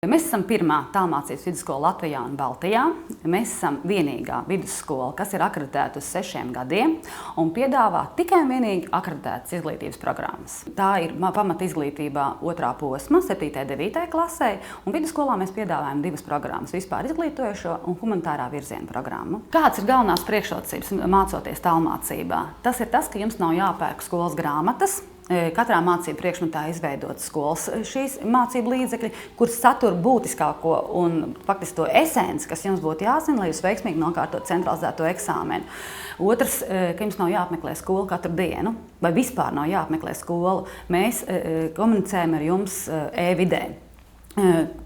Mēs esam pirmā tālmācības vidusskola Latvijā un Baltijā. Mēs esam vienīgā vidusskola, kas ir akreditēta uz 6 gadiem un piedāvā tikai un vienīgi akreditētas izglītības programmas. Tā ir pamata izglītībā 2. posma, 7. un 9. klasē, un vidusskolā mēs piedāvājam 2 programmas – vispār izglītojošo un humanitārā virziena programmu. Kāds ir galvenās priekšrocības mācoties tālmācībā? Tas ir tas, ka jums nav jāpērk skolas grāmatas. Katrā mācību priekšmetā izveidotas skolas šīs mācību līdzekļi, kur satur būtiskāko un faktiski to esenci, kas jums būtu jāzina, lai jūs veiksmīgi nokārtot centralizēto eksāmenu. Otrs, ka jums nav jāapmeklē skolu katru dienu, vai vispār nav jāapmeklē skolu. Mēs komunicējam ar jums e-vidē.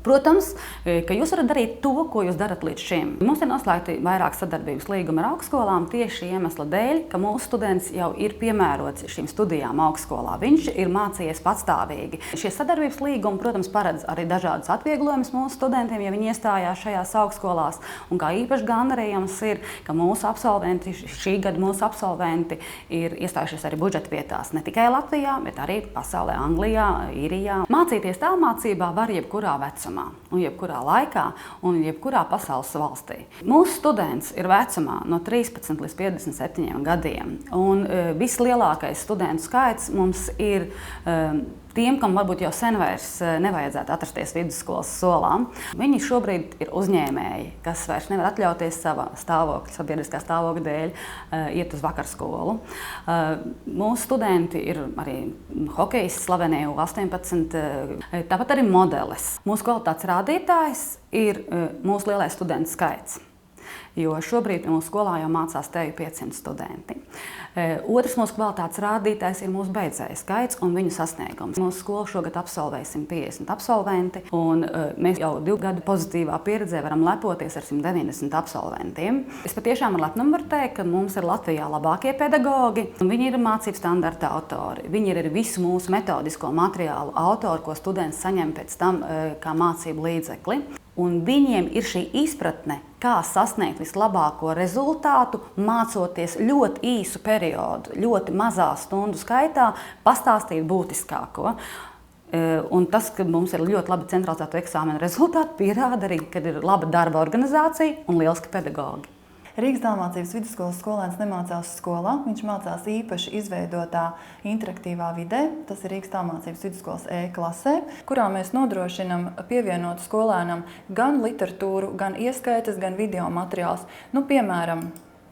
Protams, ka jūs varat darīt to, ko jūs darat līdz šim. Mums ir noslēgti vairāk sadarbības līgumi ar augstskolām tieši iemesla dēļ, ka mūsu students jau ir piemērots šīm studijām augstskolā. Viņš ir mācījies patstāvīgi. Šie sadarbības līgumi, protams, paredz arī dažādas atvieglojumus mūsu studentiem, ja viņi iestājās šajās augstskolās. Un kā īpaši gandarījums ir, ka mūsu absolventi, šī gada mūsu absolventi ir iestājušies arī budžeta vietās. Ne tikai Latvijā, bet arī pasaulē, Anglijā, Īrijā. Mācīties tālmācībā var jebkurā vecumā, un jebkurā laikā, un jebkurā pasaules valstī. Mūsu students ir vecumā no 13 līdz 57 gadiem, un vislielākais studentu skaits mums ir tiem, kam varbūt jau sen vairs nevajadzētu atrasties vidusskolas solām. Viņi šobrīd ir uzņēmēji, kas vairs nevar atļauties sava stāvokļa, sabiedriskā stāvokļa dēļ iet uz vakarskolu. Mūsu studenti ir arī hokejisti slavenie U18, tāpat arī modelis. Mūsu kvalitātes rādītājs ir mūsu lielais studentu skaits, jo šobrīd mūsu skolā jau mācās teju 500 studenti. Otrs mūsu kvalitātes rādītājs ir mūsu beidzēju skaits un viņu sasniegums. Mūsu skolu šogad absolvēja 150 absolventi, un mēs jau 2 gadu pozitīvā pieredzē varam lepoties ar 190 absolventiem. Es patiešām ar lepnumu varu teikt, ka mums ir Latvijā labākie pedagogi, un viņi ir mācību standarta autori. Viņi ir arī visu mūsu metodisko materiālu autori, ko students saņem pēc tam kā mācību līdzekli. Un viņiem ir šī izpratne, kā sasniegt vislabāko rezultātu, mācoties ļoti īsu periodu, ļoti mazā stundu skaitā, pastāstīt būtiskāko. Un tas, ka mums ir ļoti labi centralizēto eksāmenu rezultāti, pierāda arī, ka ir laba darba organizācija un lieliski pedagogi. Rīgas tālmācības vidusskolas skolēns nemācās skolā, viņš mācās īpaši izveidotā interaktīvā vidē, tas ir Rīgas tālmācības vidusskolas E-klasē, kurā mēs nodrošinam pievienot skolēnam gan literatūru, gan ieskaites, gan video materiāls. Piemēram,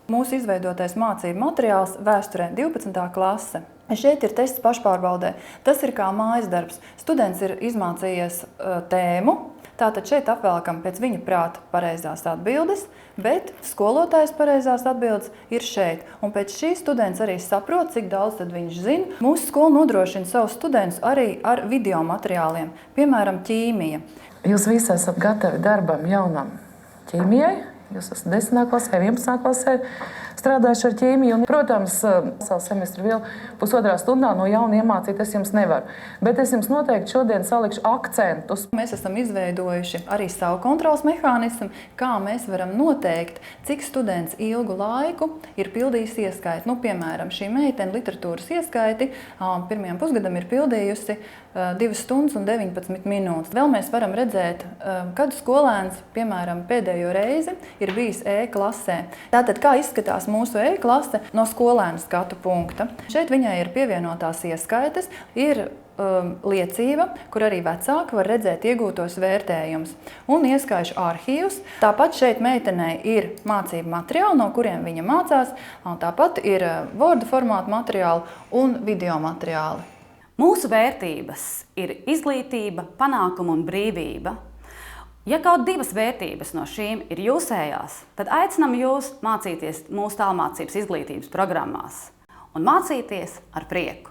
mūsu izveidotais mācību materiāls vēsturē 12. klase. Šeit ir tests pašpārbaudē. Tas ir kā mājas darbs. Students ir izmācījies tēmu. Tātad šeit apvelkam pēc viņa prāta pareizās atbildes, bet skolotājs pareizās atbildes ir šeit. Un pēc šī students arī saprot, cik daudz tad viņš zina. Mūsu skola nodrošina savus studentus arī ar video materiāliem, piemēram, ķīmija. Jūs visi esat gatavi darbam jaunam ķīmijai? Jūs esat 10. klasē, 11. klasē strādājuši ar ķīmiju. Un, protams, savu semestru vēl 1,5 stundā no jauna iemācīt es jums nevaru. Bet es jums noteikti šodien salikšu akcentus. Mēs esam izveidojuši arī savu kontrolas mehānismu, kā mēs varam noteikt, cik students ilgu laiku ir pildījis ieskaiti. Piemēram, šī meitene literatūras ieskaiti pirmajam pusgadam ir pildījusi 2 stundas un 19 minūtes. Vēl mēs varam redzēt, kad skolēns, piemēram, pēdējo reizi ir bijis E-klasē. Tātad, kā izskatās mūsu E-klase no skolēna skatu punkta? Šeit viņai ir pievienotās ieskaites, ir liecība, kur arī vecāki var redzēt iegūtos vērtējumus un ieskaišu arhīvus. Tāpat šeit meitenei ir mācību materiāli, no kuriem viņa mācās, un tāpat ir Word formāta materiāli un video materiāli. Mūsu vērtības ir izglītība, panākuma un brīvība. Ja kaut 2 vērtības no šīm ir jūsējās, tad aicinam jūs mācīties mūsu tālmācības izglītības programmās un mācīties ar prieku.